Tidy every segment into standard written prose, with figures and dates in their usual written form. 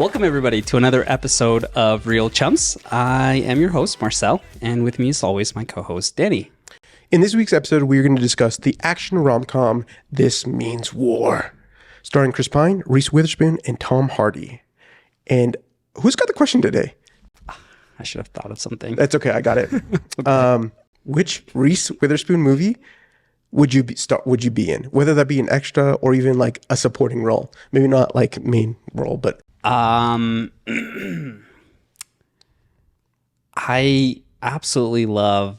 Welcome, everybody, to another episode of Real Chumps. I am your host, Marcel, and with me, as always, my co-host, Danny. In this week's episode, we're going to discuss the action rom-com This Means War, starring Chris Pine, Reese Witherspoon, and Tom Hardy. And who's got the question today? I should have thought of something. That's okay, I got it. Okay. Which Reese Witherspoon movie would you be in? Whether that be an extra or even like a supporting role. Maybe not like main role, but I absolutely love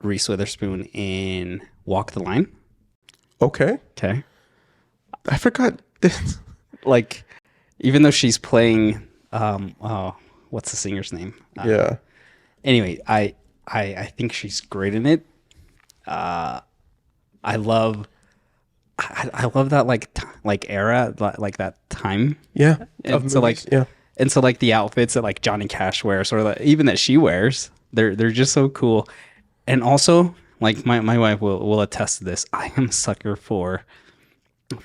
Reese Witherspoon in Walk the Line. Okay. I forgot this. Like, even though she's playing, what's the singer's name? Yeah. Anyway, I think she's great in it. I love that like era, like that time. Yeah. And so movies, and so like the outfits that like Johnny Cash wears, or like, even that she wears, they're just so cool. And also, like my wife will attest to this. I am a sucker for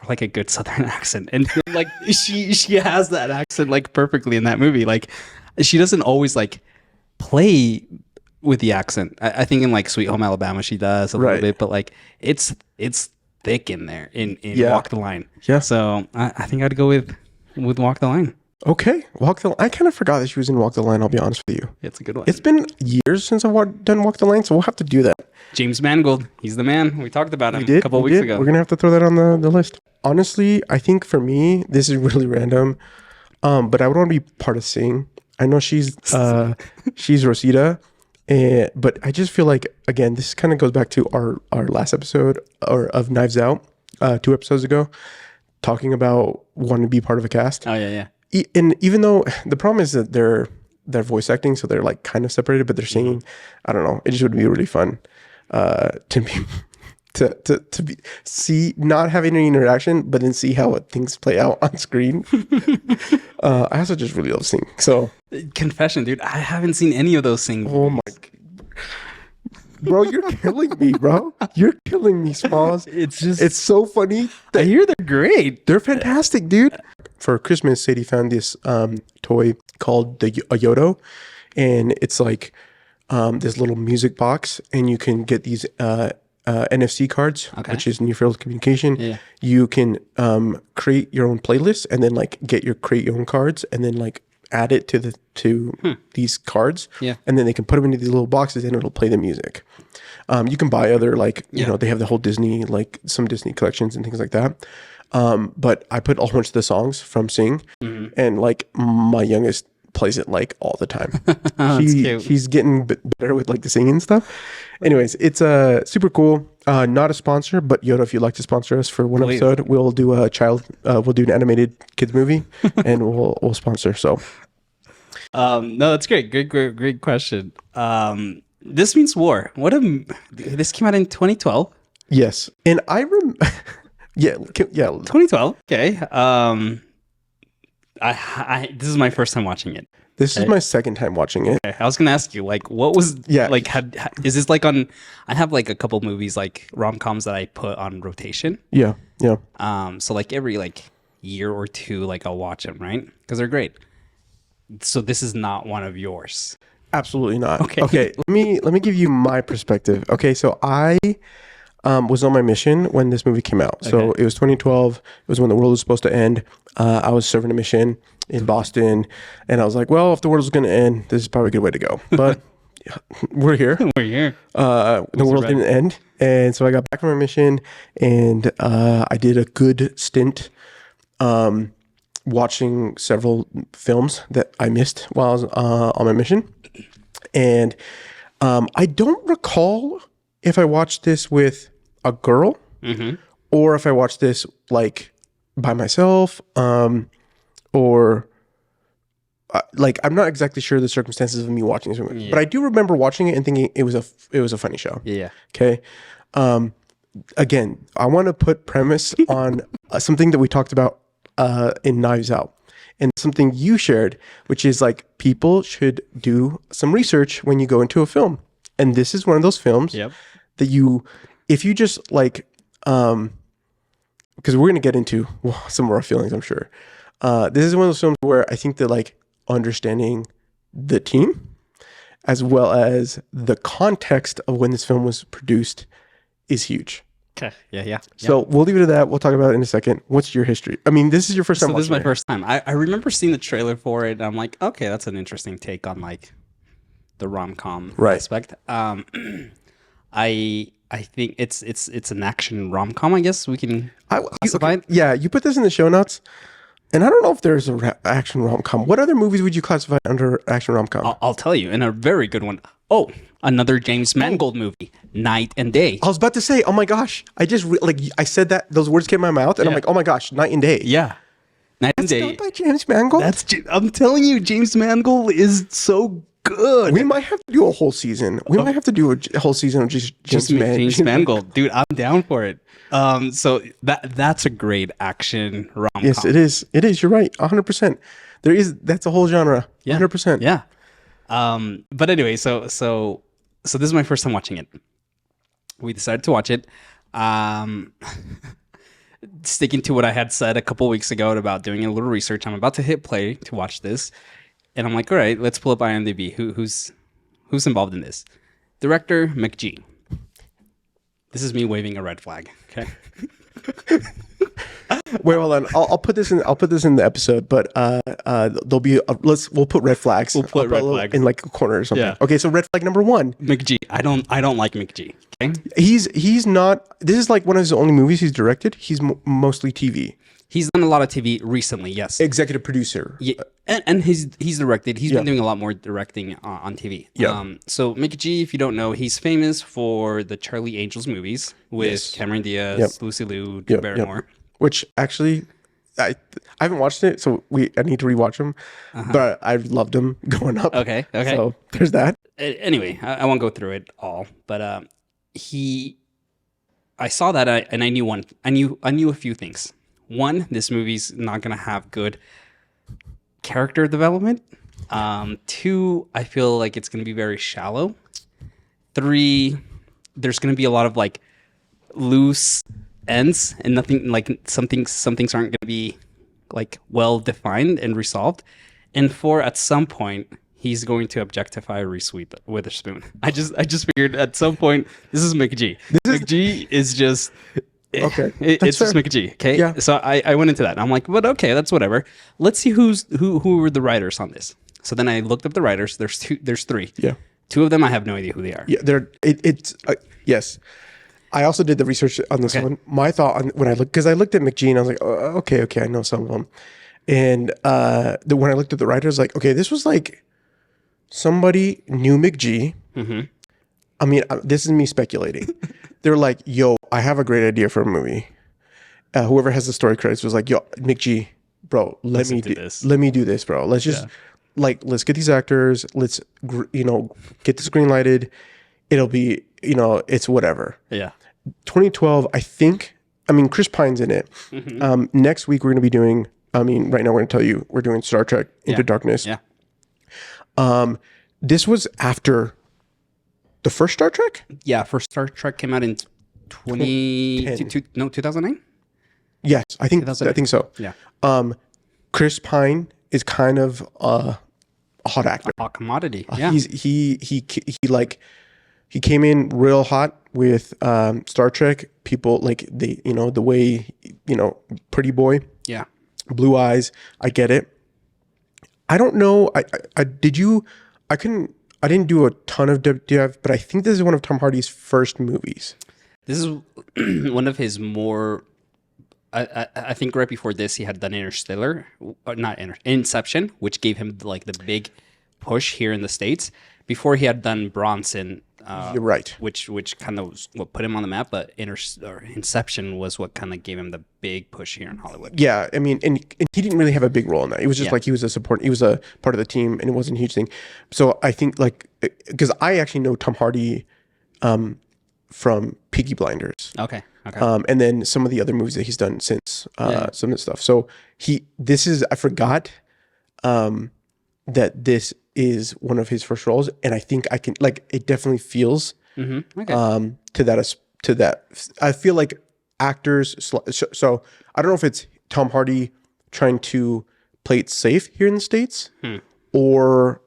like a good Southern accent, and like she has that accent like perfectly in that movie. Like she doesn't always like play with the accent. I think in like Sweet Home Alabama she does a little bit, but like it's thick in there in Walk the Line. Yeah. So I think I'd go with Walk the Line. Okay. Walk the Line. I kind of forgot that she was in Walk the Line, I'll be honest with you. It's a good one. It's been years since I've done Walk the Line, so we'll have to do that. James Mangold, he's the man. We talked about him a couple of weeks ago. We're going to have to throw that on the list. Honestly, I think for me, this is really random, but I would want to be part of Sing. I know she's Rosita, but I just feel like, again, this kind of goes back to our last episode of Knives Out 2 episodes ago, talking about wanting to be part of a cast. Oh, yeah. And even though the problem is that they're voice acting, so they're like kind of separated, but they're singing. I don't know. It just would be really fun to see, not having any interaction, but then see how things play out on screen. I also just really love Sing. So Confession, dude, I haven't seen any of those Sing. Oh my God. Bro, you're killing me, bro. You're killing me, Smalls. It's so funny. I hear they're great. They're fantastic, dude. For Christmas, Sadie found this toy called a Yodo, and it's like this little music box, and you can get these NFC cards, which is near field communication. Yeah. You can create your own playlist, and then like create your own cards, and then like add it to these cards, and then they can put them into these little boxes, and it'll play the music. You can buy other you know, they have the whole Disney, like some Disney collections and things like that. But I put a whole bunch of the songs from Sing, and like my youngest plays it like all the time. She's getting better with like the singing stuff. Anyways, it's super cool. Not a sponsor, but Yoda, if you'd like to sponsor us for one episode, we'll do we'll do an animated kids movie, and we'll sponsor. So, no, that's great. Great question. This Means War. This came out in 2012. Yes, and I yeah, 2012. Okay. This is my first time watching it. This is my second time watching it. Okay. I was gonna ask you, like, what was like? Is this like on? I have like a couple movies, like rom-coms, that I put on rotation. Yeah. So like every like year or two, like I'll watch them, right? Because they're great. So this is not one of yours. Absolutely not. Okay. Let me give you my perspective. Okay, so I was on my mission when this movie came out. So it was 2012. It was when the world was supposed to end. I was serving a mission in Boston, and I was like, well, if the world is going to end, this is probably a good way to go. But we're here. The world didn't end. And so I got back from my mission, and I did a good stint watching several films that I missed while I was on my mission. And I don't recall if I watched this with a girl or if I watched this like by myself, or like I'm not exactly sure the circumstances of me watching this movie, but I do remember watching it and thinking it was a funny show. Yeah. Okay. Again, I want to put premise on something that we talked about in Knives Out, and something you shared, which is like people should do some research when you go into a film. And this is one of those films that if you just like, because we're going to get into some of our feelings, I'm sure. This is one of those films where I think that like understanding the team as well as the context of when this film was produced is huge. Okay. Yeah. So we'll leave it at that. We'll talk about it in a second. What's your history? I mean, this is your first time So this is my watching it. first time. I remember seeing the trailer for it. And I'm like, okay, that's an interesting take on like the rom-com Right. aspect. I think it's an action rom-com. I guess we can classify it. Yeah, you put this in the show notes, and I don't know if there's a action rom-com. What other movies would you classify under action rom-com? I'll tell you, and a very good one. Oh, another James Mangold movie, Night and Day. I was about to say, oh my gosh, I just I said that those words came in my mouth, and I'm like, oh my gosh, Night and Day. Yeah, Night and Day. Done by James Mangold. I'm telling you, James Mangold is so good. We might have to do a whole season. We might have to do a whole season of just James Mangold, dude. I'm down for it. So that's a great action rom-com. Yes, it is. It is. You're right. 100%. That's a whole genre. 100%. Yeah. But anyway, so this is my first time watching it. We decided to watch it. Sticking to what I had said a couple weeks ago about doing a little research, I'm about to hit play to watch this, and I'm like, all right, let's pull up IMDb. Who's involved in this? Director McG. This is me waving a red flag. Okay. Wait, hold on. I'll put this in. I'll put this in the episode, but there'll be. We'll put red flags. We'll put red flags in like a corner or something. Yeah. Okay, so red flag number 1. McG. I don't like McG. Okay. He's not. This is like one of his only movies he's directed. He's mostly TV. He's done a lot of TV recently. Yes. Executive producer. Yeah, and he's directed. He's been doing a lot more directing on TV. Yeah. So McG, if you don't know, he's famous for the Charlie Angels movies with Cameron Diaz, Lucy Liu, Drew Barrymore. Which actually, I haven't watched it, so I need to rewatch them. But I loved them growing up. Okay. So there's that. Anyway, I won't go through it all, but I saw that and I knew I knew a few things. One, this movie's not gonna have good character development. 2, I feel like it's gonna be very shallow. 3, there's gonna be a lot of like loose ends and nothing, like some things aren't gonna be like well defined and resolved. And 4, at some point he's going to objectify Reese Witherspoon. I just figured at some point this is McG. McG is just Okay, it's just McG. Okay, Yeah. So I went into that and I'm like, but okay, that's whatever. Let's see who were the writers on this. So then I looked up the writers. There's 3. Yeah. 2 of them I have no idea who they are. Yeah, yes. I also did the research on this one. My thought on when I looked, because I looked at McG and I was like, oh, okay, I know some of them. And when I looked at the writers, like, okay, this was like somebody knew McG. Mm-hmm. I mean, this is me speculating. They're like, yo, I have a great idea for a movie. Whoever has the story credits was like, yo, McG, bro, let me do this, bro. Let's just let's get these actors. Let's get this green lighted. It'll be it's whatever. Yeah. 2012, I think. I mean, Chris Pine's in it. Mm-hmm. Next week we're going to be doing. I mean, right now we're going to tell you we're doing Star Trek Into Darkness. Yeah. This was after the first Star Trek. Yeah. First Star Trek came out in 2009. Yes, I think so. Yeah. Chris Pine is kind of a hot actor. A hot commodity. Yeah. He came in real hot with Star Trek. People like the way pretty boy. Yeah. Blue eyes. I get it. I don't know. I didn't do a ton of dev, but I think this is one of Tom Hardy's first movies. This is one of his more. I think right before this he had done Inception, which gave him like the big push here in the States. Before he had done Bronson. You're right. Which kind of was what put him on the map, but Inception was what kind of gave him the big push here in Hollywood. Yeah, I mean, and he didn't really have a big role in that. It was just like he was a support. He was a part of the team, and it wasn't a huge thing. So I think because I actually know Tom Hardy from Peaky Blinders. Okay. And then some of the other movies that he's done since some of the stuff. So I forgot that this is one of his first roles, and I think I can it definitely feels to that. I feel like actors. So I don't know if it's Tom Hardy trying to play it safe here in the States, Hmm. or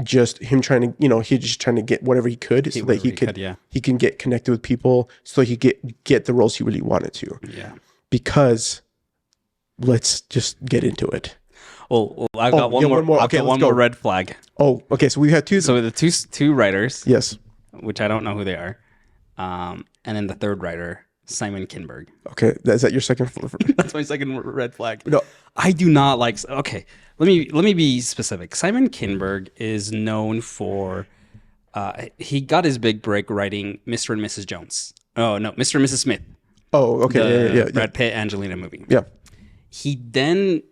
just him trying to, he's just trying to get whatever he could so that whatever he could, yeah. he can get connected with people so he get the roles he really wanted to. Yeah. Because let's just get into it. Well, I've got one more. Okay, one more red flag. Oh, okay. So we had two. So the two writers. Yes. Which I don't know who they are. And then the third writer, Simon Kinberg. Okay, is that your second? That's my second red flag. No, I do not like. Okay, let me be specific. Simon Kinberg is known for. He got his big break writing Mr. and Mrs. Jones. Oh no, Mr. and Mrs. Smith. Oh, okay, yeah. Brad Pitt, Angelina movie. Yeah. He then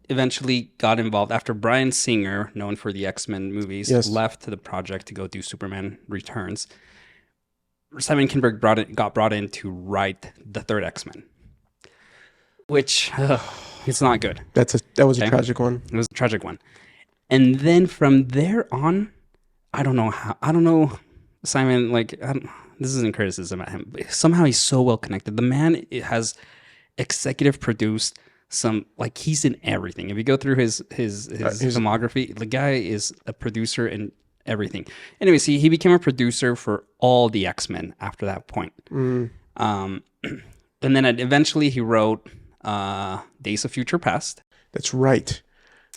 eventually got involved after Bryan Singer, known for the X-Men movies, left the project to go do Superman Returns. Simon Kinberg got brought in to write the third X-Men, which it's not good. That was a tragic one. It was a tragic one. And then from there on, I don't know, Simon, this isn't criticism at him, but somehow he's so well connected. The man has executive produced some, he's in everything. If you go through his filmography, the guy is a producer in everything. Anyways, he became a producer for all the X-Men after that point. And then eventually he wrote Days of Future Past. That's right.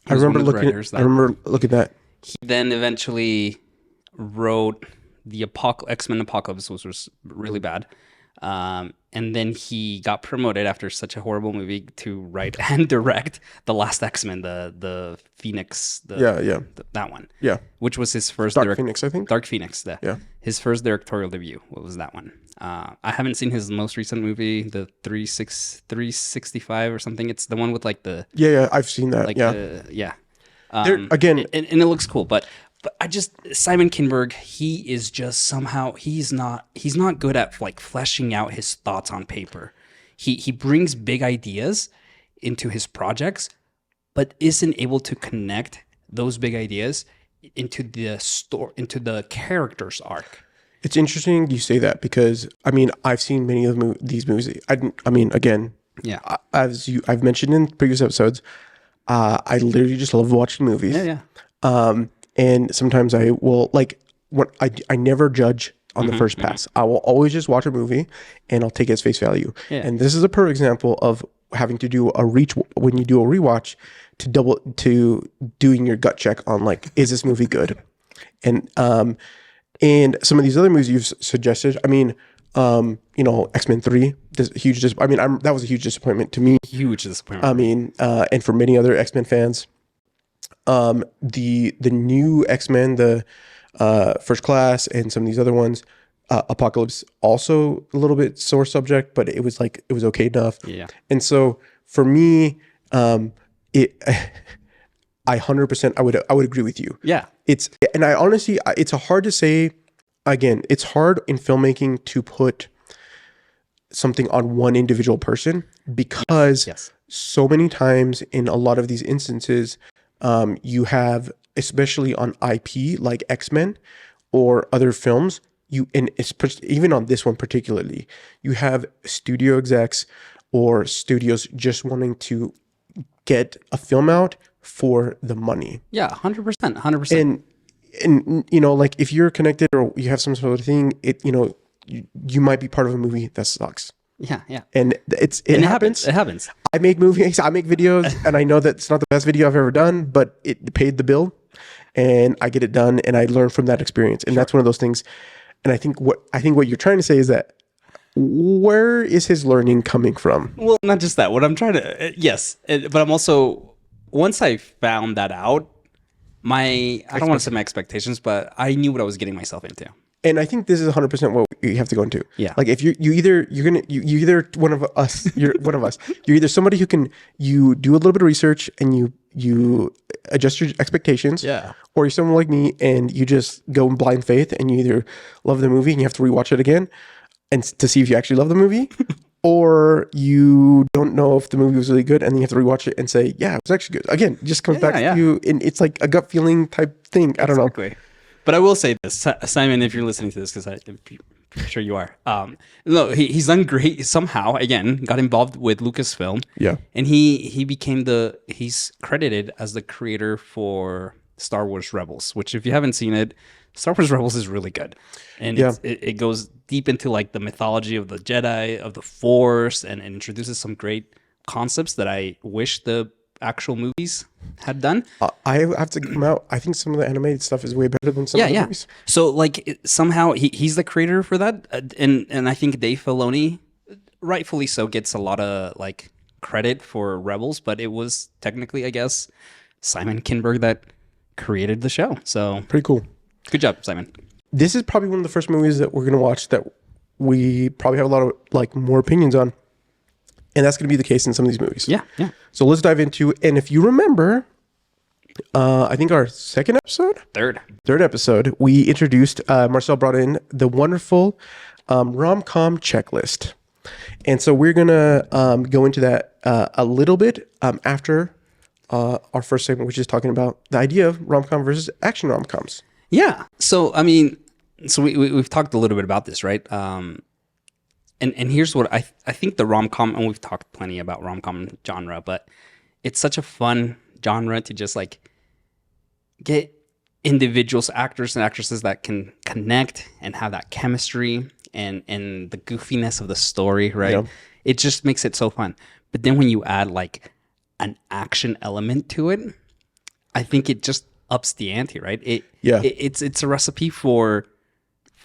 I remember looking at that. He then eventually wrote the X-Men Apocalypse, which was really bad. And then he got promoted after such a horrible movie to write and direct The Last X-Men, the Phoenix. That one. Yeah. Which was his first Phoenix, I think. Dark Phoenix. Yeah. His first directorial debut. What was that one? I haven't seen his most recent movie, the 365 or something. It's the one with the... Yeah, I've seen that. Again... And it looks cool, but I just, Simon Kinberg, he is just somehow, he's not good at fleshing out his thoughts on paper. He brings big ideas into his projects, but isn't able to connect those big ideas into the character's arc. It's interesting you say that because I've seen many of these movies. Again, as I've mentioned in previous episodes, I literally just love watching movies. Yeah. And sometimes I will I never judge on the first pass. I will always just watch a movie and I'll take it as face value. Yeah. And this is a perfect example of having to do when you do a rewatch to doing your gut check on is this movie good? And some of these other movies you've suggested, X-Men 3, that was a huge disappointment to me. Huge disappointment. And for many other X-Men fans. The new X-Men, the First Class, and some of these other ones, Apocalypse, also a little bit sore subject, but it was okay enough. Yeah. And so for me, I 100% I would agree with you. Yeah. It's hard to say. Again, it's hard in filmmaking to put something on one individual person because so many times in a lot of these instances. You have, especially on IP like X-Men or other films, even on this one particularly, you have studio execs or studios just wanting to get a film out for the money. Yeah, 100%. And if you're connected or you have some sort of thing, you might be part of a movie that sucks. Yeah. And it happens. It happens. I make movies, I make videos, and I know that it's not the best video I've ever done, but it paid the bill, and I get it done, and I learn from that experience. And that's one of those things. And I think what you're trying to say is that where is his learning coming from? Well, not just that. What I'm trying to but I'm also, once I found that out, I don't want to set my expectations, but I knew what I was getting myself into. And I think this is 100% what you have to go into. Yeah. If you either one of us, you're one of us. You're either somebody who you do a little bit of research and you adjust your expectations. Yeah. Or you're someone like me and you just go in blind faith and you either love the movie and you have to rewatch it again and to see if you actually love the movie, or you don't know if the movie was really good and then you have to rewatch it and say, yeah, it was actually good. Again, just comes back to you, and it's like a gut feeling type thing. I don't know. But I will say this, Simon, if you're listening to this, because I'm sure you are. No, he's done great somehow. Again, got involved with Lucasfilm. Yeah. And he became he's credited as the creator for Star Wars Rebels, which if you haven't seen it, Star Wars Rebels is really good. And it goes deep into like the mythology of the Jedi, of the Force, and introduces some great concepts that I wish the actual movies had done. I have to come out. I think some of the animated stuff is way better than some of the movies. So like somehow he's the creator for that, and I think Dave Filoni, rightfully so, gets a lot of like credit for Rebels, but it was technically, I guess, Simon Kinberg that created the show. So Pretty cool. good job, Simon. This is probably one of the first movies that we're going to watch that we probably have a lot of like more opinions on. And that's going to be the case in some of these movies. Yeah. So let's dive into, and if you remember, I think our third episode, we introduced, Marcel brought in the wonderful rom-com checklist. And so we're going to go into that a little bit after our first segment, which is talking about the idea of rom-com versus action rom-coms. Yeah. So, I mean, we've talked a little bit about this, right? And here's what I think the rom-com, and we've talked plenty about rom-com genre, but it's such a fun genre to just like get individuals, actors and actresses that can connect and have that chemistry and the goofiness of the story, right? Yeah. It just makes it so fun. But then when you add like an action element to it, I think it just ups the ante, right? It's a recipe for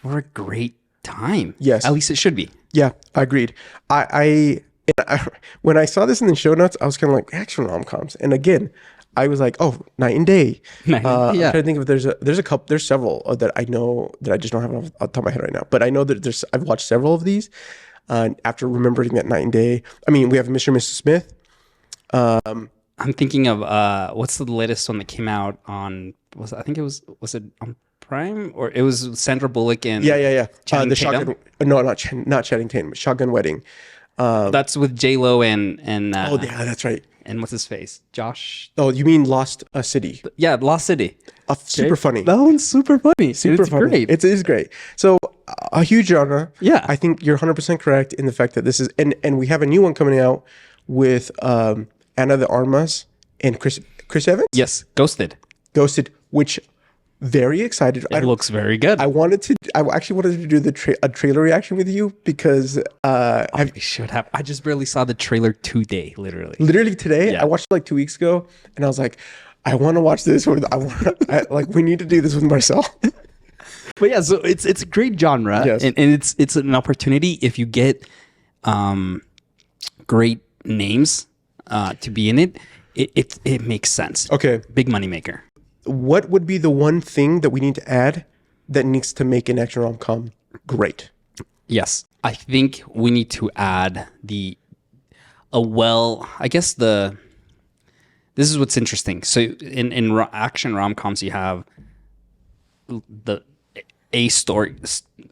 a great time. Yes. At least it should be. Yeah, I agreed. I when I saw this in the show notes, I was kind of like action rom-coms. And again, I was like, oh, Night and Day. I'm trying to think if there's several that I know that I just don't have off the top of my head right now. But I know that I've watched several of these after remembering that Night and Day. I mean, we have Mr. and Mrs. Smith. I'm thinking of what's the latest one that came out on? Was it on Prime, or it was Sandra Bullock and Channing the Tatum? Shotgun. No, not Channing Tatum. Shotgun Wedding. That's with J-Lo and Oh yeah, that's right. and what's his face? Josh. Oh, you mean Lost City? Yeah, Lost City. Super funny. That one's super funny. Super it's funny. great. It is great. So a huge genre. Yeah. I think you're 100% correct in the fact that this is, and we have a new one coming out with Anna de Armas and Chris Evans. Yes, Ghosted. Ghosted, which very excited. It looks very good. I actually wanted to do a trailer reaction with you because I should have. I just barely saw the trailer today, literally. Literally today. Yeah. I watched it like 2 weeks ago, and I was like, I want to watch this. We need to do this with Marcel. But yeah, so it's a great genre, Yes. and it's an opportunity if you get great names to be in it. It makes sense. Okay. Big money maker. What would be the one thing that we need to add that needs to make an action rom-com great? Yes, I think we need to add this is what's interesting. So in action rom-coms, you have the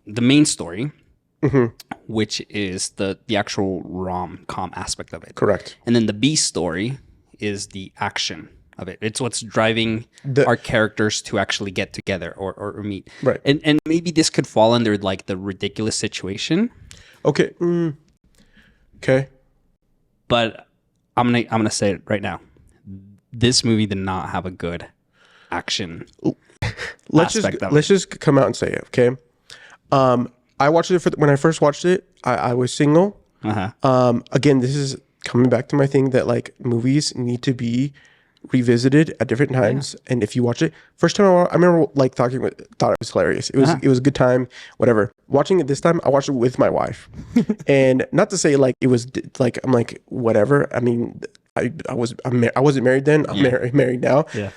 main story, which is the actual rom-com aspect of it. Correct. And then the B story is the action of it. It's what's driving our characters to actually get together or meet. Right. And maybe this could fall under like the ridiculous situation. Okay. Okay. But I'm gonna say it right now. This movie did not have a good action Let's aspect of it. let's just come out and say it. Okay. I watched it when I first watched it. I was single. Again, this is coming back to my thing that like movies need to be revisited at different times. Yeah. And if you watch it first time, I remember like thought it was hilarious. It was a good time, whatever. Watching it this time, I watched it with my wife. And not to say like it was like, I'm like, whatever. I mean, I wasn't married then. I'm married now. Yeah.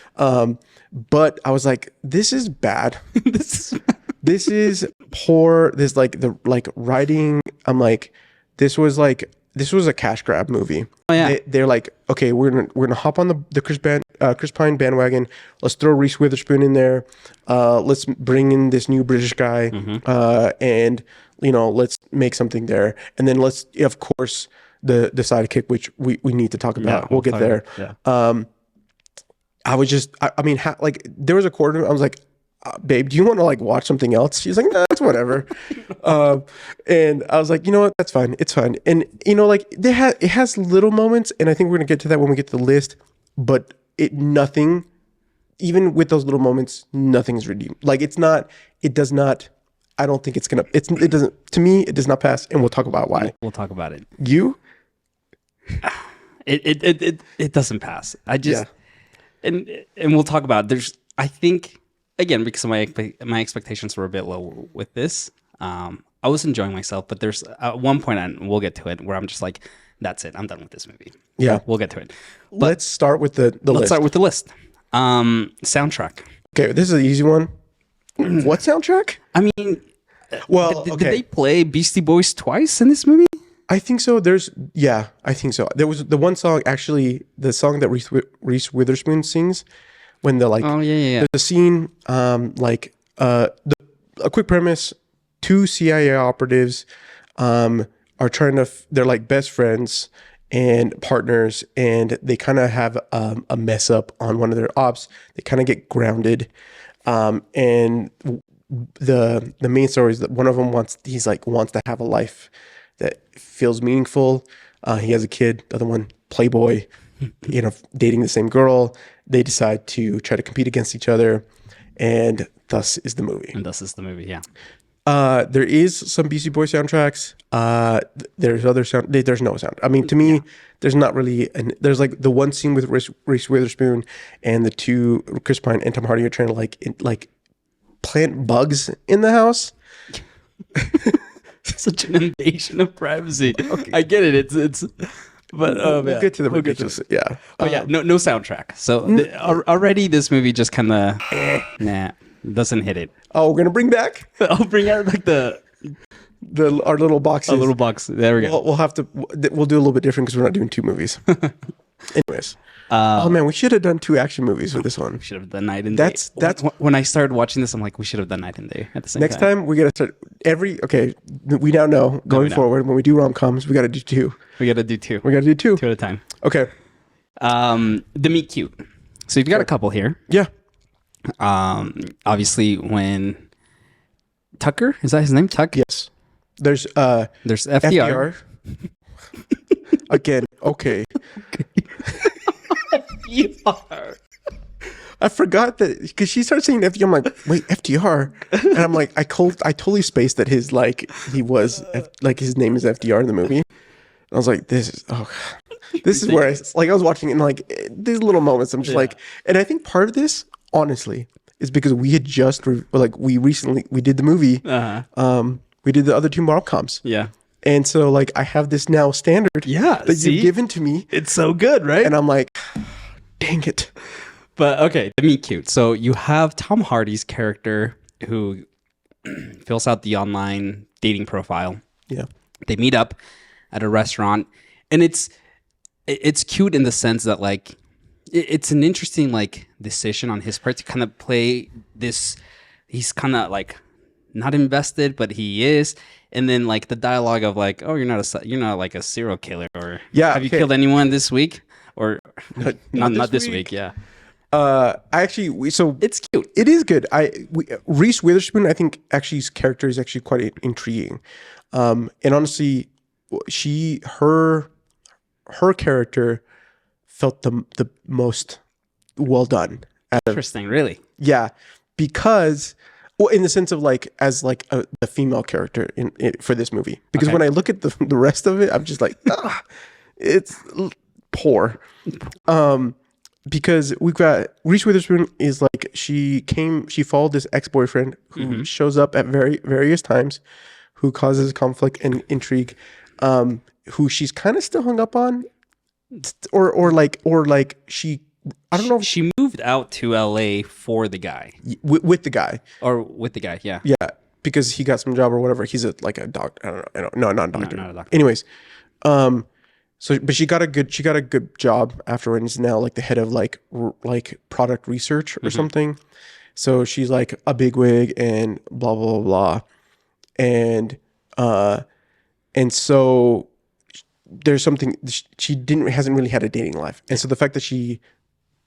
But I was like, this is bad. This is poor. This like the like writing. I'm like, this was a cash grab movie. Oh yeah. They're like, okay, we're gonna hop on the Chris Pine bandwagon. Let's throw Reese Witherspoon in there. Let's bring in this new British guy, and let's make something there. And then let's, of course, the sidekick, which we need to talk about. We'll get there. Yeah. I was just, I mean, like there was a quarter. I was like, babe, do you want to like watch something else? She's like, nah, it's whatever. And I was like, you know what? That's fine. It's fine. And you know, like it has little moments, and I think we're gonna get to that when we get to the list. But nothing, even with those little moments, nothing's redeemed. Like it does not. I don't think it doesn't. To me, it does not pass, and we'll talk about why. We'll talk about it. You? It doesn't pass. I just and we'll talk about it. There's, I think, again, because my expectations were a bit low with this. I was enjoying myself, but there's at one point, and we'll get to it, where I'm just like, that's it. I'm done with this movie. Yeah, we'll get to it. But let's start with the list. Let's start with the list. Soundtrack. Okay, this is an easy one. What soundtrack? I mean, well, did they play Beastie Boys twice in this movie? I think so. I think so. There was the one song, actually, the song that Reese Witherspoon sings when they're like, oh yeah. There's a scene, a quick premise: two CIA operatives are trying to. They're like best friends and partners, and they kind of have a mess up on one of their ops. They kind of get grounded, and the main story is that one of them wants to have a life that feels meaningful. He has a kid. The other one, playboy, dating the same girl. They decide to try to compete against each other, and thus is the movie. Yeah. There is some Beastie Boy soundtracks. There's other sound. There's no sound. I mean, to me, there's not really. There's like the one scene with Reese Witherspoon and the two, Chris Pine and Tom Hardy, are trying to plant bugs in the house. Such an invasion of privacy. Okay. I get it. It's. But we'll get to the yeah. Oh yeah, no soundtrack. So already this movie just kind of doesn't hit it. Oh, we're gonna bring back. I'll bring out like our little boxes. A little box. There we go. We'll do a little bit different because we're not doing two movies. Anyways. Oh man, we should have done two action movies with this one. We should have done Night and Day. That's when I started watching this, I'm like, we should have done Night and Day at the same time. Next time we gotta start we now know going forward when we do rom-coms, we gotta do two. We gotta do two. Two at a time. Okay. The meet cute. So you've got a couple here. Yeah. Obviously when Tucker, is that his name? Tuck? Yes. There's FDR. Again, okay. FDR. I forgot that because she started saying FDR. I'm like, wait, FDR, and I'm like, I totally spaced that his his name is FDR in the movie. I was like, this is where I was watching it and like these little moments. I'm just like, and I think part of this, honestly, is because we had just we did the movie. We did the other two rom-coms. Yeah. And so like I have this now standard that you've given to me. It's so good, right? And I'm like, dang it. But okay, the meet cute. So you have Tom Hardy's character who fills out the online dating profile. Yeah. They meet up at a restaurant, and it's cute in the sense that like it's an interesting like decision on his part to kind of play this. He's kind of like not invested, but he is. And then like the dialogue of like, oh, you're not like a serial killer, or have you killed anyone this week, or not this week? Yeah. It's cute. It is good. Reese Witherspoon, I think actually his character is actually quite intriguing. And honestly, her character felt the most well done. Interesting, really. Yeah, because in the sense of like as like the female character for this movie. Because when I look at the rest of it, I'm just like, it's poor. Because we've got Reese Witherspoon is like she followed this ex-boyfriend who shows up at various times, who causes conflict and intrigue, who she's kind of still hung up on, or like she, I don't know if she moved out to LA for the guy, with the guy, yeah, because he got some job or whatever. He's a doctor. I don't know, no, not a doctor. No, not a doctor. Anyways, so, but she got a good job afterwards. Now like the head of like product research or something. So she's like a bigwig and blah blah blah, and so there's something she hasn't really had a dating life, and so the fact that she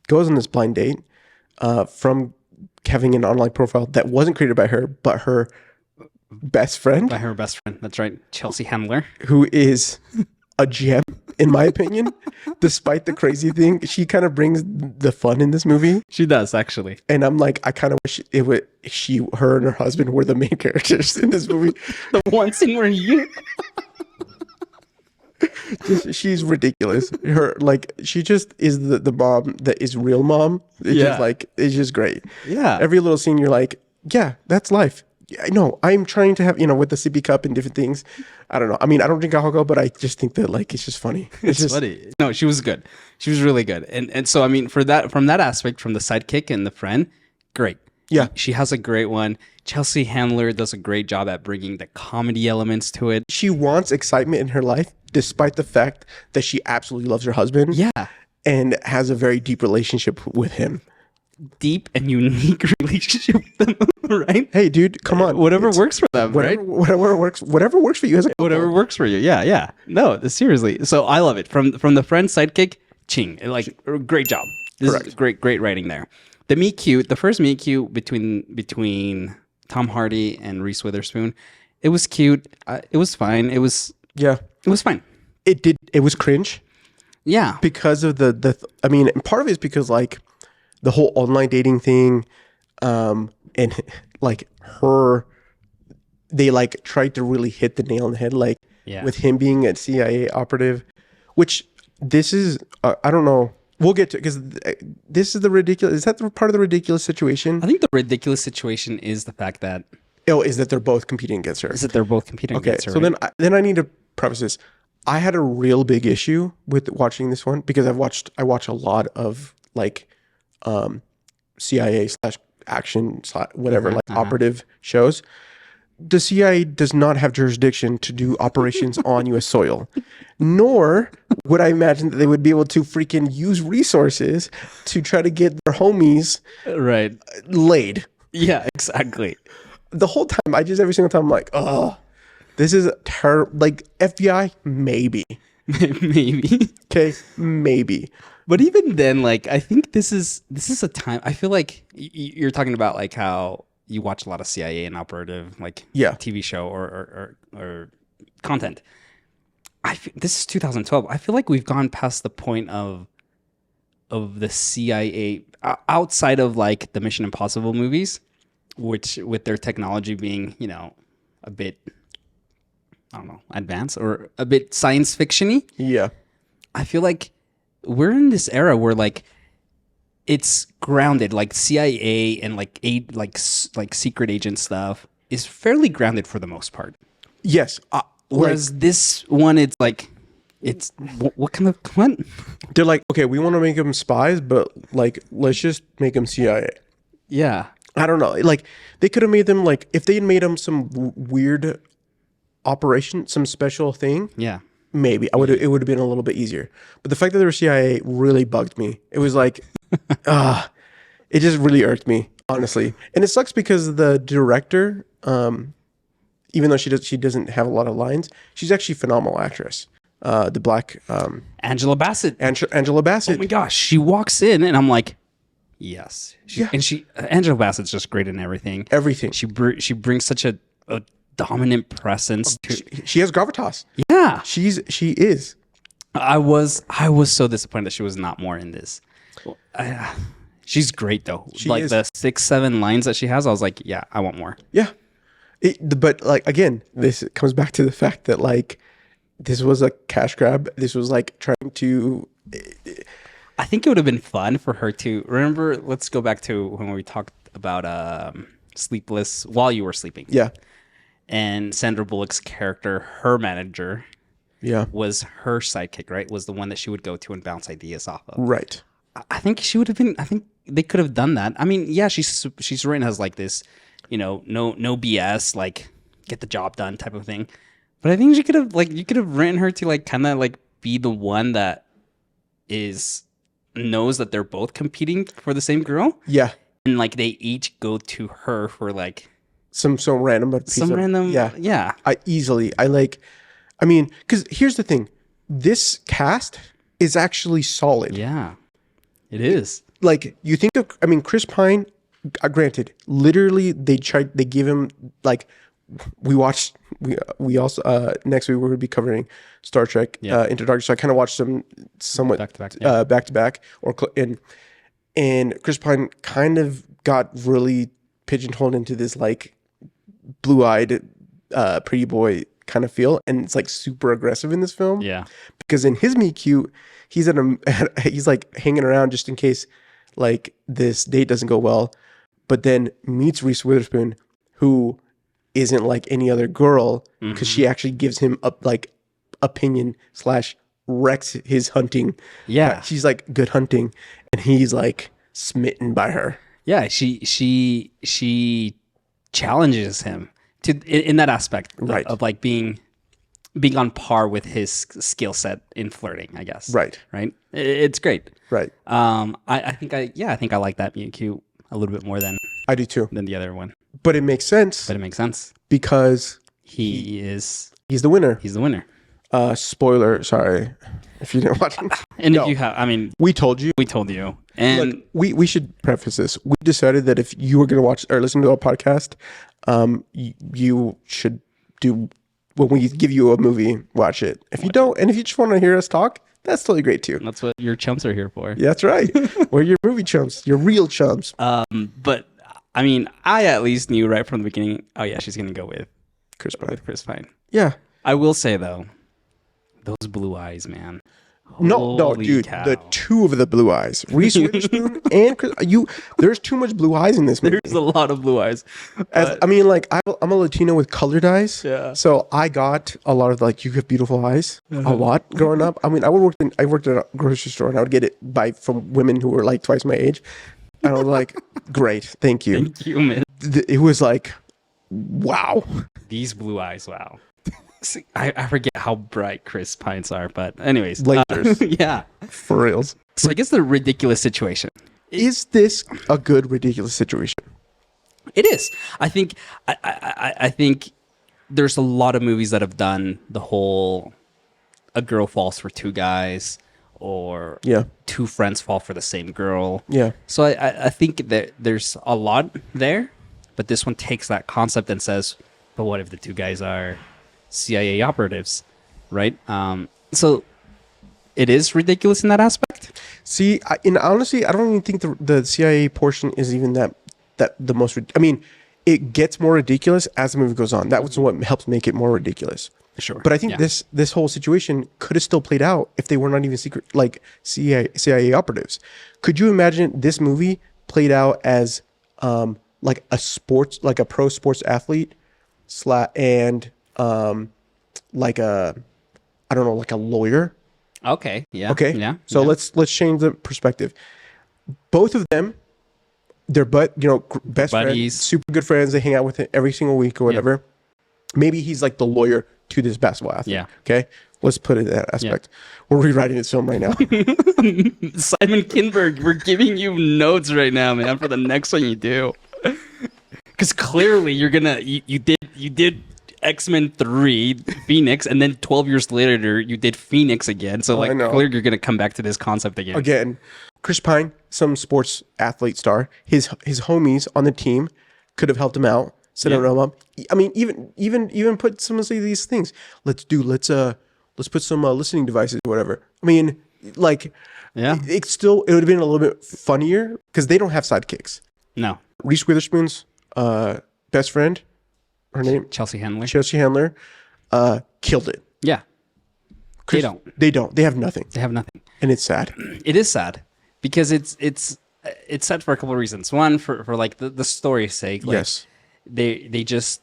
goes on this blind date from having an online profile that wasn't created by her, but her best friend, By her best friend. That's right. Chelsea Handler. who is a gem, in my opinion. Despite the crazy thing, she kind of brings the fun in this movie. She does, actually. And I'm like, I kind of wish her and her husband were the main characters in this movie. The one scene where you... She's ridiculous. She just is the mom that is real mom. It's just great. Yeah. Every little scene, you're like, yeah, that's life. I know. I'm trying to have, with the sippy cup and different things. I don't know. I mean, I don't drink alcohol, but I just think that it's just funny. It's just funny. No, she was good. She was really good. And so, I mean, from that aspect, from the sidekick and the friend, great. Yeah. She has a great one. Chelsea Handler does a great job at bringing the comedy elements to it. She wants excitement in her life, despite the fact that she absolutely loves her husband. Yeah. And has a very deep relationship with him. Deep and unique relationship with them, right? Hey, dude, come on. Whatever works for them, right? Whatever works for you as a couple. Whatever works for you. Yeah. No, seriously. So I love it. From the friend sidekick, ching. Great job. This is great writing there. The first meet cute between Tom Hardy and Reese Witherspoon, it was cute. It was fine. It was fine. It was cringe. Yeah. Because of I mean, part of it is because the whole online dating thing, and they tried to really hit the nail on the head, with him being a CIA operative, which this is, I don't know. We'll get to it because this is the ridiculous. Is that part of the ridiculous situation? I think the ridiculous situation is the fact that is that they're both competing against her. Against her. So right? then I need to preface this. I had a real big issue with watching this one because I watch a lot of CIA / action / whatever operative shows. The CIA does not have jurisdiction to do operations on U.S. soil, nor would I imagine that they would be able to freaking use resources to try to get their homies laid. Yeah, exactly. The whole time, every single time I'm like, oh, this is terrible. FBI, maybe. Maybe. Okay, maybe. But even then, I think this is a time. I feel like you're talking about how you watch a lot of CIA and operative TV show or content. This is 2012. I feel like we've gone past the point of the CIA outside of the Mission Impossible movies, which with their technology being a bit, I don't know, advanced or a bit science fiction-y. Yeah, I feel like we're in this era where it's grounded, CIA and secret agent stuff is fairly grounded for the most part. Yes. Whereas this one, it's what kind of what? They're okay, we want to make them spies, but let's just make them CIA. Yeah. I don't know. They could have made them if they had made them some weird operation, some special thing. Yeah. Maybe it would have been a little bit easier. But the fact that they were CIA really bugged me. It was it just really irked me, honestly. And it sucks because the director, even though she doesn't have a lot of lines, she's actually a phenomenal actress. The black Angela Bassett. Angela Bassett. Oh my gosh, she walks in and I'm like, yes. Angela Bassett's just great in everything. Everything. She brings such a dominant presence to. She has gravitas. Yeah, she is. I was so disappointed that she was not more in this. She's great though. She is. The 6-7 lines that she has, I was like, yeah, I want more. Yeah, but again, this comes back to the fact that this was a cash grab. This was trying to. I think it would have been fun for her to remember. Let's go back to when we talked about Sleepless While You Were Sleeping. Yeah. And Sandra Bullock's character, her manager, was her sidekick, right? Was the one that she would go to and bounce ideas off of. Right. I think she would have been. I think they could have done that. I mean, yeah, she's written as this, no BS, get the job done type of thing. But I think she could have you could have written her to kind of be the one that knows that they're both competing for the same girl. Yeah. And they each go to her for some random piece of, random. Yeah. I mean, because here's the thing, this cast is actually solid. Yeah, it is. You think of, Chris Pine, granted, literally they give him like, we also next week we're gonna be covering Star Trek Into Darkness. So I kind of watched them somewhat back to back, and Chris Pine kind of got really pigeonholed into this like blue-eyed pretty boy kind of feel, and it's like super aggressive in this film. Yeah, because in his meet cute, he's he's like hanging around just in case like this date doesn't go well, but then meets Reese Witherspoon, who isn't like any other girl because she actually gives him up like opinion / wrecks his hunting. Yeah, she's like good hunting, and he's like smitten by her. Yeah, she challenges him to in that aspect of like being on par with his skill set in flirting, I guess. Right. It's great. Right. I think I like that meet cute a little bit more than I do too than the other one. But it makes sense. Because he's the winner. He's the winner. Spoiler, sorry if you didn't watch it. And if you have, I mean, we told you. And look, we should preface this. We decided that if you were going to watch or listen to our podcast, you should do, when we give you a movie, watch it. If you don't, and if you just want to hear us talk, that's totally great too. That's what your chumps are here for. Yeah, that's right. We're your movie chumps, your real chumps. But I mean, I at least knew right from the beginning, oh yeah, she's going to go with Chris Pine. Yeah. I will say though, those blue eyes, man. No, dude. Cow. The two of the blue eyes, Reese Witherspoon and Chris. There's too much blue eyes in this movie. There's a lot of blue eyes. I mean, like I'm a Latino with colored eyes. Yeah. So I got a lot of like, you have beautiful eyes. A lot growing up. I mean, I worked at a grocery store, and I would get it from women who were like twice my age. And I was like, great, thank you. Thank you, man. It was like, wow. These blue eyes, wow. I forget how bright Chris Pine's are, but anyways. Lasers. Yeah. For reals. So I guess the ridiculous situation. Is this a good ridiculous situation? It is. I think I think there's a lot of movies that have done the whole a girl falls for two guys, or two friends fall for the same girl. Yeah. So I think that there's a lot there, but this one takes that concept and says, but what if the two guys are CIA operatives, right? So it is ridiculous in that aspect. See, honestly, I don't even think the CIA portion is even that the most. I mean, it gets more ridiculous as the movie goes on. That was what helps make it more ridiculous. Sure. But I think this whole situation could have still played out if they were not even secret, like CIA operatives. Could you imagine this movie played out as like a pro sports athlete and like a, I don't know, like a lawyer. Okay. Yeah. Okay. Yeah. So let's change the perspective. Both of them, they're best buddies, friends, super good friends. They hang out with him every single week or whatever. Yeah. Maybe he's like the lawyer to this basketball athlete. Yeah. Okay. Let's put it in that aspect. Yeah. We're rewriting this film right now. Simon Kinberg, we're giving you notes right now, man, for the next one you do. Because clearly you did X-Men 3 Phoenix, and then 12 years later you did Phoenix again. So clearly you're gonna come back to this concept again. Again, Chris Pine, some sports athlete star, his homies on the team could have helped him out, set him up. I mean, even put some of these things. Let's put some listening devices or whatever. I mean, like, it would have been a little bit funnier because they don't have sidekicks. No. Reese Witherspoon's best friend, her name Chelsea Handler, killed it. Yeah. They don't. They have nothing. And it's sad. It is sad because it's sad for a couple of reasons. One, for like the story's sake. Like, yes. They just,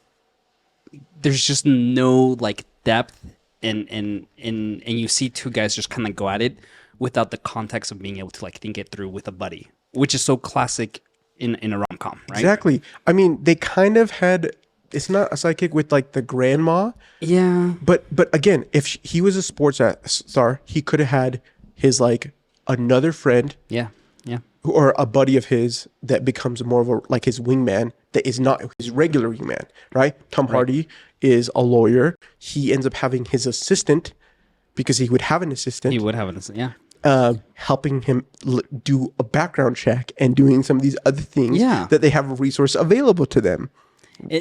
there's just no like depth and you see two guys just kind of go at it without the context of being able to like think it through with a buddy, which is so classic in a rom-com, right? Exactly. I mean, they kind of had, it's not a sidekick with like the grandma. Yeah. But again, if he was a sports star, he could have had his like another friend. Yeah. Yeah. Or a buddy of his that becomes more of a, like his wingman that is not his regular wingman, right? Tom Hardy is a lawyer. He ends up having his assistant because he would have an assistant. He would have an assistant, yeah. helping him do a background check and doing some of these other things Yeah. that they have a resource available to them.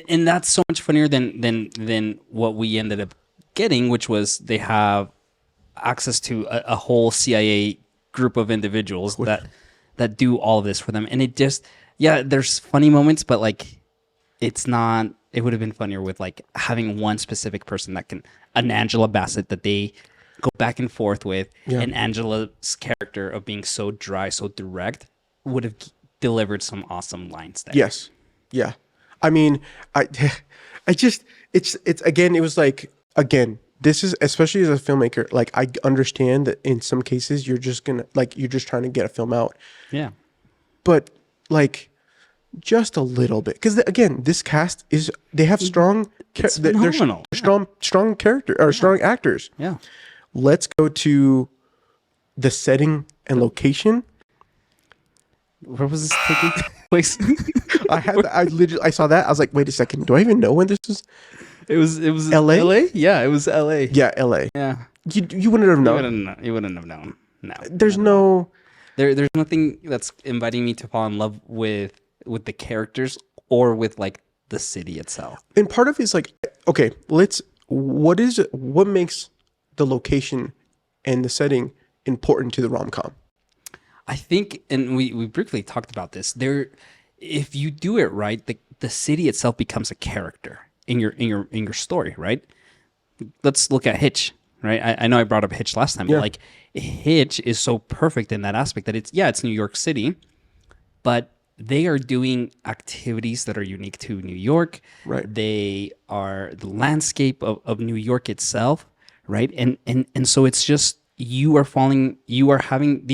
And that's so much funnier than what we ended up getting, which was they have access to a whole CIA group of individuals that do all of this for them. And it just, yeah, there's funny moments, but like, it's not, it would have been funnier with like having one specific person that can, an Angela Bassett that they go back and forth with, and Angela's character of being so dry, so direct would have delivered some awesome lines there. Yes. Yeah. I mean, I just, it's again, it was like, again, this is, especially as a filmmaker, like I understand that in some cases you're just trying to get a film out. Yeah. But like just a little bit. Because again, this cast they have strong, they're strong character or strong actors. Yeah. Let's go to the setting and location. Where was this taking place? I saw that. I was like, wait a second. Do I even know when this was? It was LA? LA? Yeah, it was LA. Yeah, LA. Yeah. You wouldn't have known. You wouldn't have known. No. There's no there's nothing that's inviting me to fall in love with the characters or with like the city itself. And part of it is like, okay, what makes the location and the setting important to the rom-com? I think, and we briefly talked about this, if you do it right, the city itself becomes a character in your story, right? Let's look at Hitch, right? I know I brought up Hitch last time, but like Hitch is so perfect in that aspect that it's New York City, but they are doing activities that are unique to New York. Right. They are the landscape of New York itself, right? And so it's just these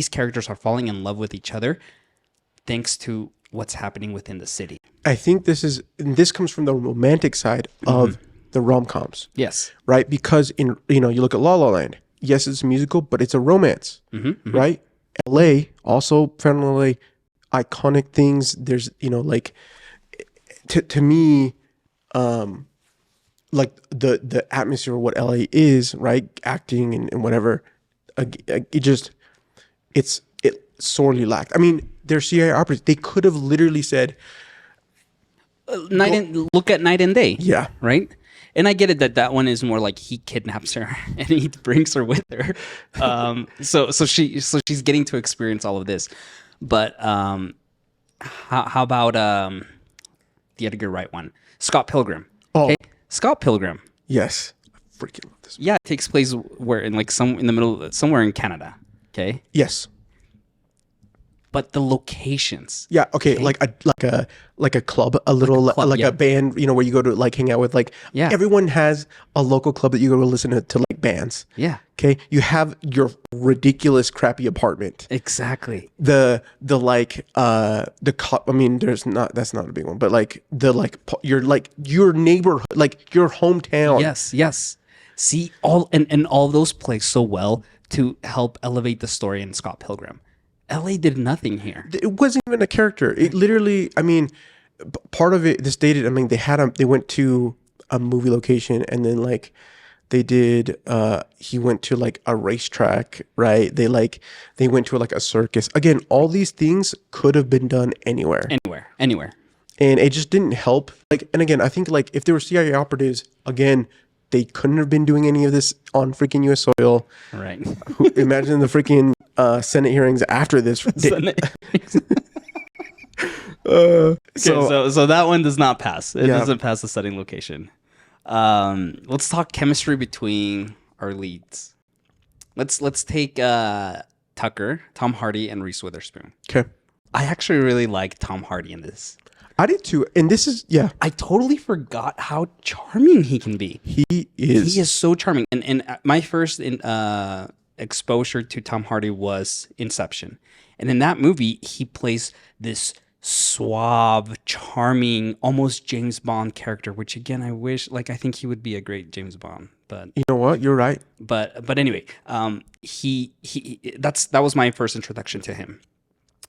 characters are falling in love with each other thanks to what's happening within the city. I think this comes from the romantic side of the rom-coms. Yes. Right? Because you look at La La Land. Yes, it's a musical, but it's a romance. Right? LA, also found in LA, iconic things. There's, like to me, like the atmosphere of what LA is, right? Acting and whatever. It sorely lacked. I mean, they're CIA operatives. They could have literally said, look at Night and Day. Yeah. Right? And I get it that one is more like he kidnaps her and he brings her with her. So she's getting to experience all of this. But how about the Edgar Wright one? Scott Pilgrim. Oh. Okay? Scott Pilgrim. Yes. I freaking love this. Yeah, it takes place where in the middle, somewhere in Canada. Okay. Yes. But the locations. Yeah. Okay. Like a club, a band. Where you go to like hang out with. Like everyone has a local club that you go to listen to like bands. Yeah. Okay. You have your ridiculous crappy apartment. Exactly. I mean, that's not a big one, but like your neighborhood, like your hometown. Yes. See, all those play so well to help elevate the story in Scott Pilgrim. LA did nothing here. It wasn't even a character. It literally, I mean, part of it, this dated, I mean, they went to a movie location and then like they did, he went to like a racetrack, right? They went to like a circus. Again, all these things could have been done anywhere. Anywhere. And it just didn't help. Like, and again, I think like if there were CIA operatives, again, they couldn't have been doing any of this on freaking U.S. soil. Right. Imagine the freaking Senate hearings after this. So that one does not pass. It doesn't pass the setting location. Let's talk chemistry between our leads. Let's take Tucker, Tom Hardy, and Reese Witherspoon. Okay. I actually really like Tom Hardy in this. I did too. And this is, I totally forgot how charming he can be. He is. He is so charming. And my first exposure to Tom Hardy was Inception. And in that movie, he plays this suave, charming, almost James Bond character, which again, I think he would be a great James Bond. But you know what? You're right. But anyway, that was my first introduction to him.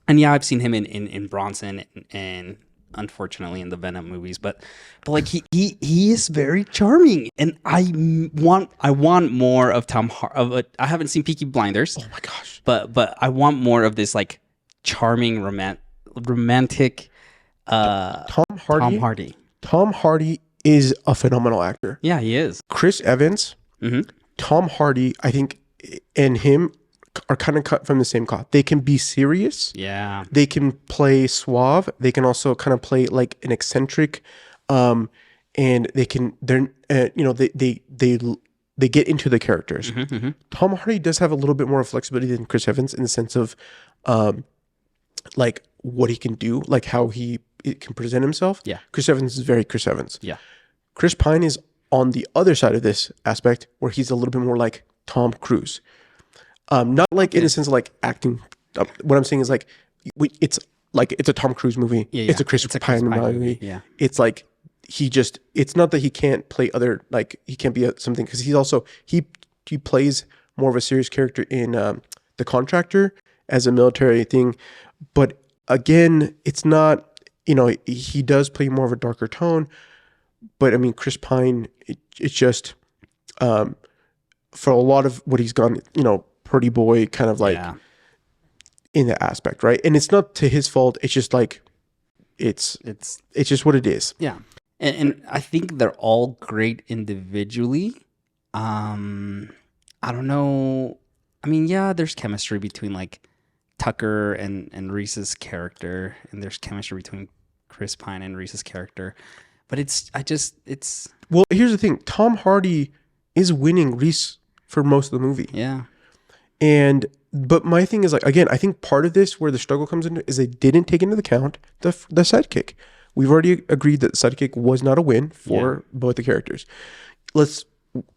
And yeah, I've seen him in Bronson and unfortunately, in the Venom movies. But like he is very charming, and I want more of I haven't seen Peaky Blinders. Oh my gosh. But I want more of this like charming romantic Tom Hardy. Tom Hardy. Tom Hardy is a phenomenal actor. Yeah, he is. Chris Evans, Tom Hardy, I think, and him are kind of cut from the same cloth. They can be serious. Yeah. They can play suave. They can also kind of play like an eccentric, and they get into the characters. Tom Hardy does have a little bit more flexibility than Chris Evans in the sense of, like what he can do, like how he can present himself. Yeah. Chris Evans is very Chris Evans. Yeah. Chris Pine is on the other side of this aspect where he's a little bit more like Tom Cruise. Not like in the sense of like acting. What I'm saying is like, it's a Tom Cruise movie. Yeah. It's a Chris Pine movie. Yeah. It's like, it's not that he can't play other, like he can't be something, because he's also, he plays more of a serious character in The Contractor as a military thing. But again, it's not, he does play more of a darker tone. But I mean, Chris Pine, it's just, for a lot of what he's gone, pretty boy kind of like in that aspect, right? And it's not to his fault. It's just like, it's just what it is. Yeah. And I think they're all great individually. I don't know. I mean, yeah, there's chemistry between like Tucker and Reese's character, and there's chemistry between Chris Pine and Reese's character. But it's well, here's the thing. Tom Hardy is winning Reese for most of the movie. Yeah. But my thing is like, again, I think part of this where the struggle comes into is they didn't take into account the sidekick. We've already agreed that the sidekick was not a win for both the characters. I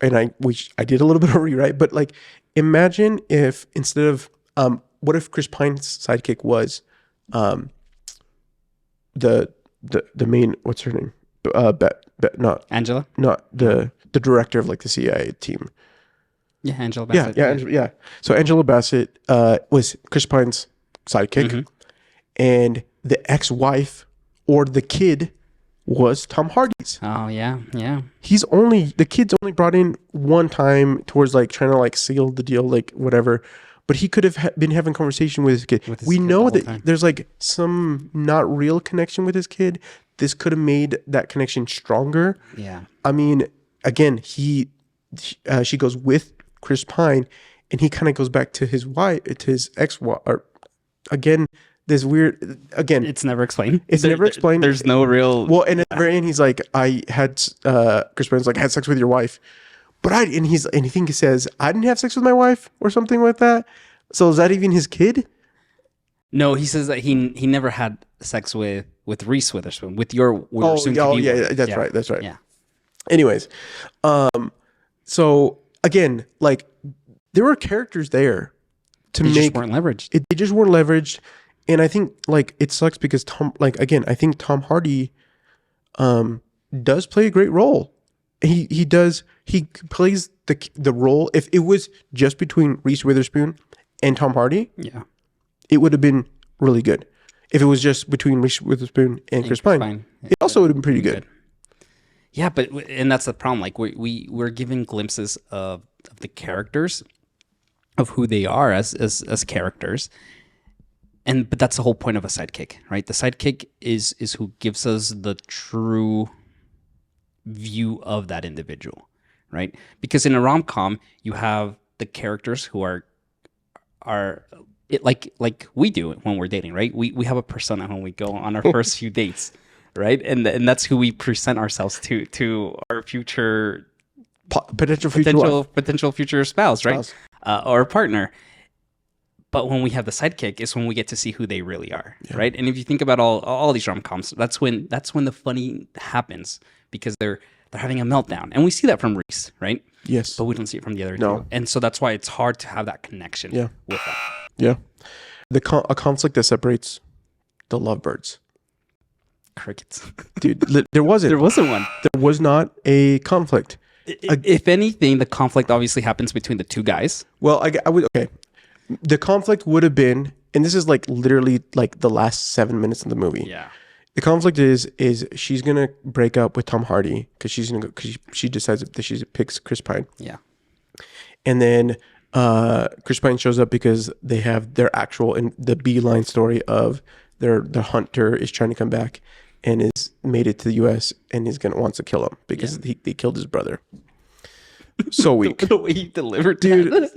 did a little bit of a rewrite, but like, imagine if instead of, what if Chris Pine's sidekick was, the main, what's her name? Angela? Not the director of like the CIA team. Yeah, Angela Bassett. Yeah. So Angela Bassett was Chris Pine's sidekick, and the ex-wife or the kid was Tom Hardy's. Oh yeah. The kid's only brought in one time towards like trying to like seal the deal, like whatever. But he could have been having conversation with his kid. We know that there's like some not real connection with his kid. This could have made that connection stronger. Yeah. I mean, again, she goes with Chris Pine, and he kind of goes back to his wife, to his ex-wife. Or again, this weird. Again, it's never explained. It's never explained. There's no real. Well, and at the very end, he's like, "I had." Chris Pine's like, "I had sex with your wife," but I think he says, "I didn't have sex with my wife" or something like that. So is that even his kid? No, he says that he never had sex with Reese Witherspoon, with your soon to be wife. That's right. Yeah. Anyways, so again, like there were characters there to They just weren't leveraged. They just weren't leveraged, and I think like it sucks because I think Tom Hardy, does play a great role. He does. He plays the role. If it was just between Reese Witherspoon and Tom Hardy, yeah, it would have been really good. If it was just between Reese Witherspoon and Chris Pine, it also would have been pretty good. Yeah, and that's the problem. Like we're given glimpses of the characters, of who they are as characters, but that's the whole point of a sidekick, right? The sidekick is who gives us the true view of that individual, right? Because in a rom-com, you have the characters who are it like we do when we're dating, right? We have a persona when we go on our first few dates, right? And that's who we present ourselves to our future potential future spouse, right? Or partner. But when we have the sidekick is when we get to see who they really are, right? And if you think about all these rom-coms, that's when the funny happens, because they're having a meltdown, and we see that from Reese, right? Yes, but we don't see it from the other two, and so that's why it's hard to have that connection. With them. Yeah, a conflict that separates the lovebirds. Crickets, dude. There wasn't one. There was not a conflict. If anything, the conflict obviously happens between the two guys. Well, I would okay. The conflict would have been, and this is like literally like the last 7 minutes of the movie. Yeah, The conflict is she's gonna break up with Tom Hardy because she decides that she picks Chris Pine. Yeah. And then Chris Pine shows up because they have their actual in the beeline story of the hunter is trying to come back and is made it to the U.S. and wants to kill him because they killed his brother. So weak. The way he delivered, dude.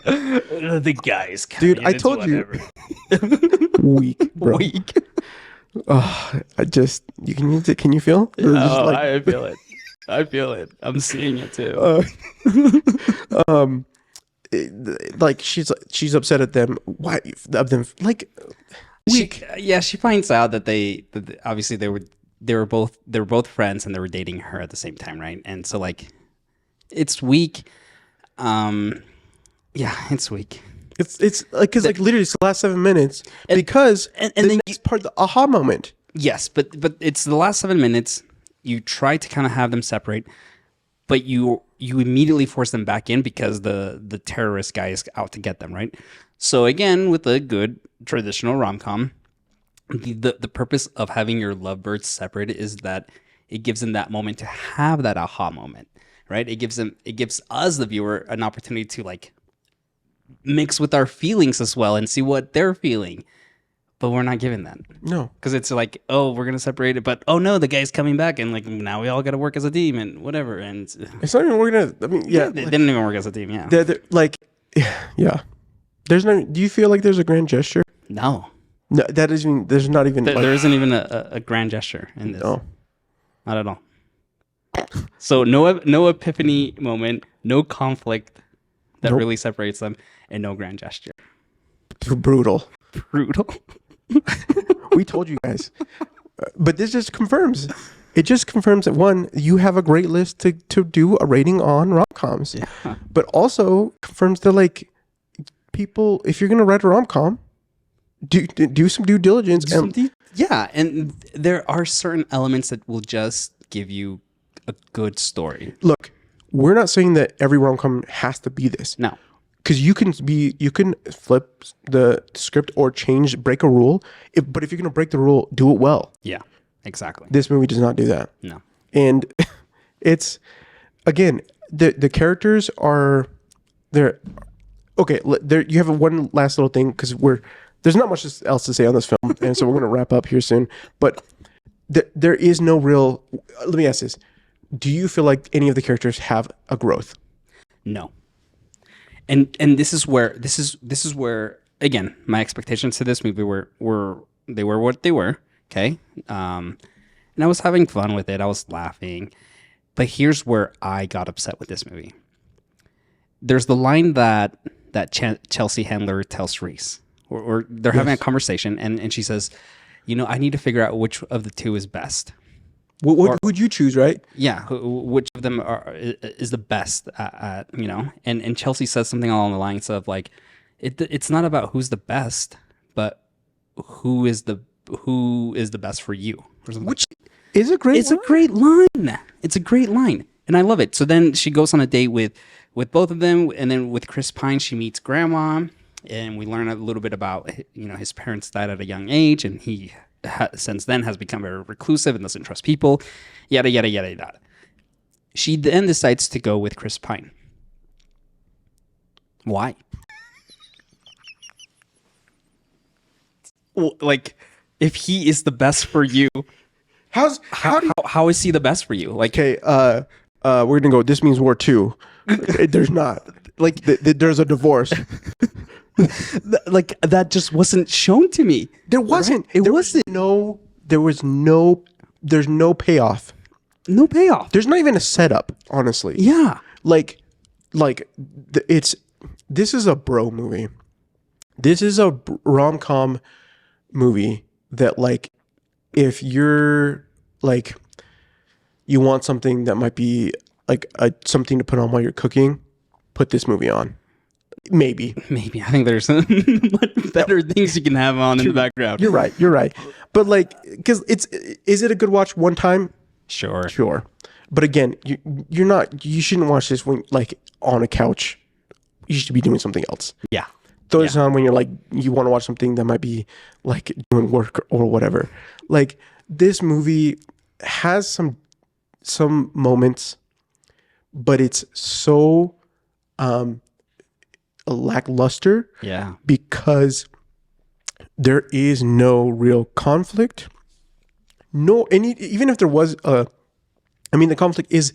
The guys, dude. I told you, weak, bro. Weak. Oh, can you feel? Oh, I feel it. I feel it. I'm seeing it too. Like she's upset at them. Why of them? Like, weak. She finds out that obviously they were both friends and they were dating her at the same time, right? And so like, it's weak. It's weak. It's like because like literally it's the last 7 minutes because and then it's part of the aha moment. Yes, but it's the last 7 minutes. You try to kind of have them separate, but you immediately force them back in because the terrorist guy is out to get them, right? So again, with a good traditional rom-com, the purpose of having your lovebirds separated is that it gives them that moment to have that aha moment, right? It gives us the viewer an opportunity to like mix with our feelings as well and see what they're feeling, but we're not given that. No, because it's like, oh, we're gonna separate it, but oh no, the guy's coming back, and like now we all got to work as a team and whatever. And it's not even working. I mean, yeah, they didn't even work as a team. Yeah, they're like, yeah. There's no. Do you feel like there's a grand gesture? No, that isn't. There's not even. There isn't even a grand gesture in this. No, not at all. So no epiphany moment, no conflict that really separates them, and no grand gesture. Brutal. We told you guys, but this just confirms. It just confirms that one, you have a great list to do a rating on rom-coms, but also confirms that like people, if you're gonna write a rom-com, do some due diligence. And there are certain elements that will just give you a good story. Look, we're not saying that every rom-com has to be this. No. Because you can flip the script or break a rule. But if you're going to break the rule, do it well. Yeah, exactly. This movie does not do that. No. And it's, again, the characters are, they're, okay, you have one last little thing because there's not much else to say on this film. And so we're going to wrap up here soon. But there is no real, let me ask this. Do you feel like any of the characters have a growth? No. And this is where again my expectations to this movie were what they were, okay, and I was having fun with it, I was laughing, but here's where I got upset with this movie. There's the line that Chelsea Handler tells Reese, or they're having a conversation, and she says, I need to figure out which of the two is best. What would you choose, right? Yeah, which of them is the best at and Chelsea says something along the lines of like, it's not about who's the best, but who is the best for you, which is a great. It's a great line. It's a great line, and I love it. So then she goes on a date with both of them, and then with Chris Pine, she meets Grandma, and we learn a little bit about his parents died at a young age, and he since then has become very reclusive and doesn't trust people, yada yada yada yada. She then decides to go with Chris Pine. Why? Well, like, if he is the best for you, how is he the best for you? Like, okay, we're gonna go. This means war 2. There's not like there's a divorce. Like that just wasn't shown to me. There wasn't. Right? There's no payoff. No payoff. There's not even a setup, honestly. Yeah. This is a bro movie. This is a rom-com movie that like, if you're like, you want something that might be like something to put on while you're cooking, put this movie on. Maybe. I think there's much better things you can have on in the background. You're right. But like, because is it a good watch one time? Sure. But again, you shouldn't watch this when like on a couch. You should be doing something else. Yeah. throw this on when you're like you want to watch something that might be like doing work or whatever. Like this movie has some moments, but it's so lackluster. Yeah. Because there is no real conflict. No, even if there was the conflict is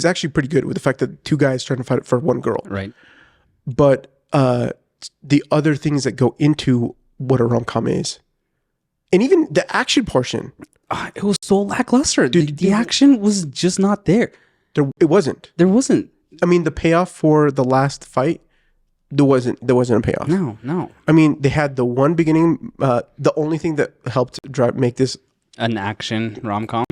actually pretty good with the fact that two guys trying to fight for one girl. Right. But the other things that go into what a rom-com is, and even the action portion, It was so lackluster. Dude, The action was just not there. it wasn't. There wasn't. I mean, the payoff for the last fight, there wasn't a payoff. No. I mean, they had the one beginning. The only thing that helped make this An action rom-com.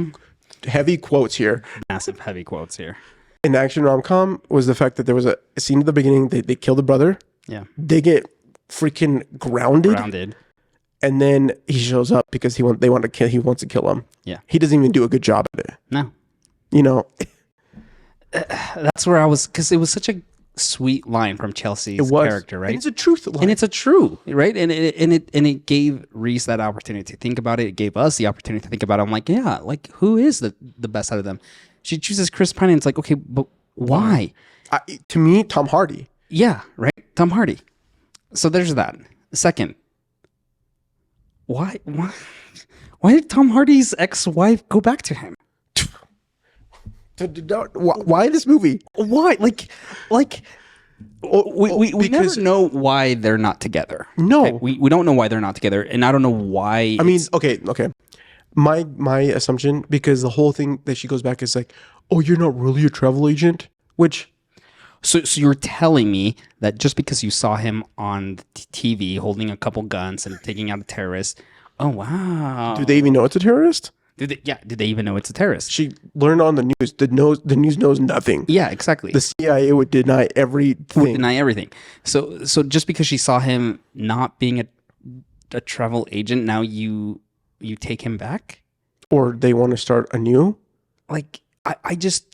heavy quotes here. Massive heavy quotes here. An action rom-com was the fact that there was a scene at the beginning. They kill the brother. Yeah. They get freaking grounded. And then he shows up because he wants to kill him. Yeah. He doesn't even do a good job at it. No. You know, That's where I was, because it was such a sweet line from Chelsea's character, right? And it's a truth line. And it's a true, right? And it gave Reese that opportunity to think about it. It gave us the opportunity to think about it. I'm like, yeah, like who is the best out of them? She chooses Chris Pine, and it's like, okay, but why? To me, Tom Hardy. Yeah, right. Tom Hardy. So there's that. Second, why did Tom Hardy's ex-wife go back to him? Why this movie? Why? Like, we never know why they're not together. No. Okay? We don't know why they're not together, and I don't know why. I mean, okay. My assumption, because the whole thing that she goes back is like, oh, you're not really a travel agent, which. So you're telling me that just because you saw him on TV holding a couple guns and taking out a terrorist, oh wow. Do they even know it's a terrorist? Did they even know it's a terrorist? She learned on the news. The news knows nothing. Yeah, exactly. The CIA would deny everything. Would deny everything. So just because she saw him not being a travel agent, now you take him back? Or they want to start anew? Like I just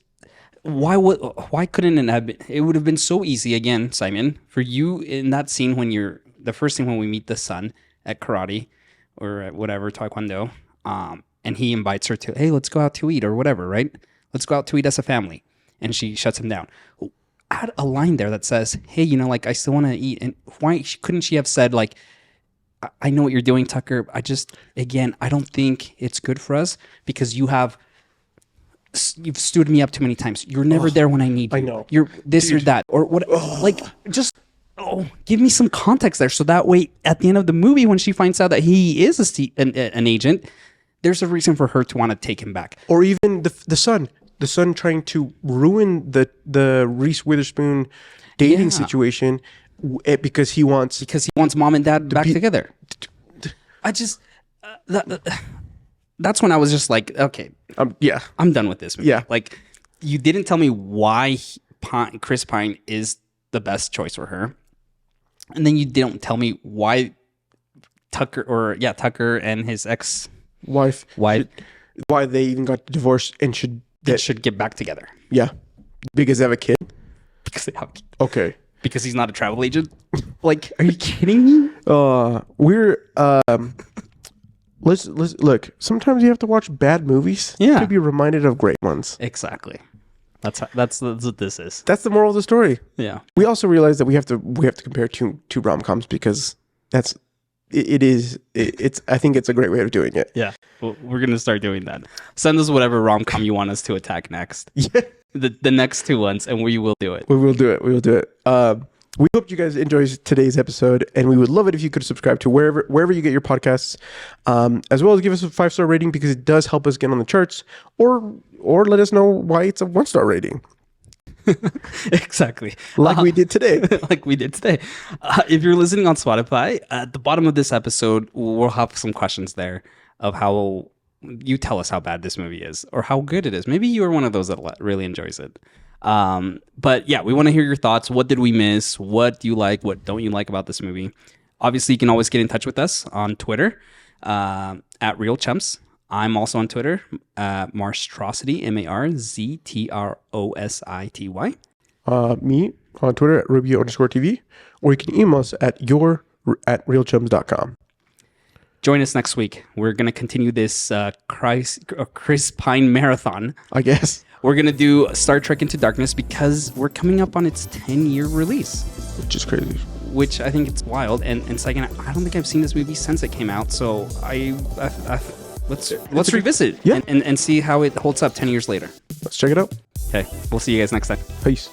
why couldn't it have been? It would have been so easy again, Simon, for you in that scene when the first scene when we meet the son at karate or at whatever taekwondo, and he invites her to, hey, let's go out to eat or whatever, right? Let's go out to eat as a family, and she shuts him down. Add a line there that says, hey, like I still want to eat, and why couldn't she have said like, I know what you're doing, Tucker. I don't think it's good for us because you've stood me up too many times. You're never there when I need you. I know. You're this or that or what. Like, just give me some context there, so that way at the end of the movie, when she finds out that he is an agent, there's a reason for her to want to take him back. Or even the son trying to ruin the Reese Witherspoon dating situation because he wants mom and dad back together. I just that's when I was just like, okay, I'm done with this movie. Yeah. Like, you didn't tell me why Chris Pine is the best choice for her, and then you didn't tell me why Tucker and his ex-wife why they even got divorced and should get back together. Yeah, because they have a kid. Because they have a kid. Okay. Because he's not a travel agent. Like, are you kidding me? Let's look. Sometimes you have to watch bad movies to be reminded of great ones. Exactly. That's what this is. That's the moral of the story. Yeah. We also realize that we have to compare two rom-coms because it's I think it's a great way of doing it. Yeah. Well, we're gonna start doing that. Send us whatever rom-com you want us to attack next. Yeah. The next two ones, and we will do it. We will do it. We hope you guys enjoyed today's episode, and we would love it if you could subscribe to wherever you get your podcasts, as well as give us a 5-star rating because it does help us get on the charts, or let us know why it's a 1-star rating. Exactly. Like we did today. If you're listening on Spotify, at the bottom of this episode, we'll have some questions there of how you tell us how bad this movie is or how good it is. Maybe you are one of those that really enjoys it. But yeah, we want to hear your thoughts. What did we miss? What do you like? What don't you like about this movie? Obviously, you can always get in touch with us on Twitter, at Real Chumps. I'm also on Twitter, Marstrosity, MARZTROSITY. Me, on Twitter at Rubio_TV, or you can email us at realchums.com. Join us next week. We're going to continue this Chris Pine marathon. I guess. We're going to do Star Trek Into Darkness because we're coming up on its 10-year release. Which is crazy. Which I think it's wild. And second, I don't think I've seen this movie since it came out. So let's revisit yeah. and see how it holds up 10 years later. Let's check it out. Okay. We'll see you guys next time. Peace.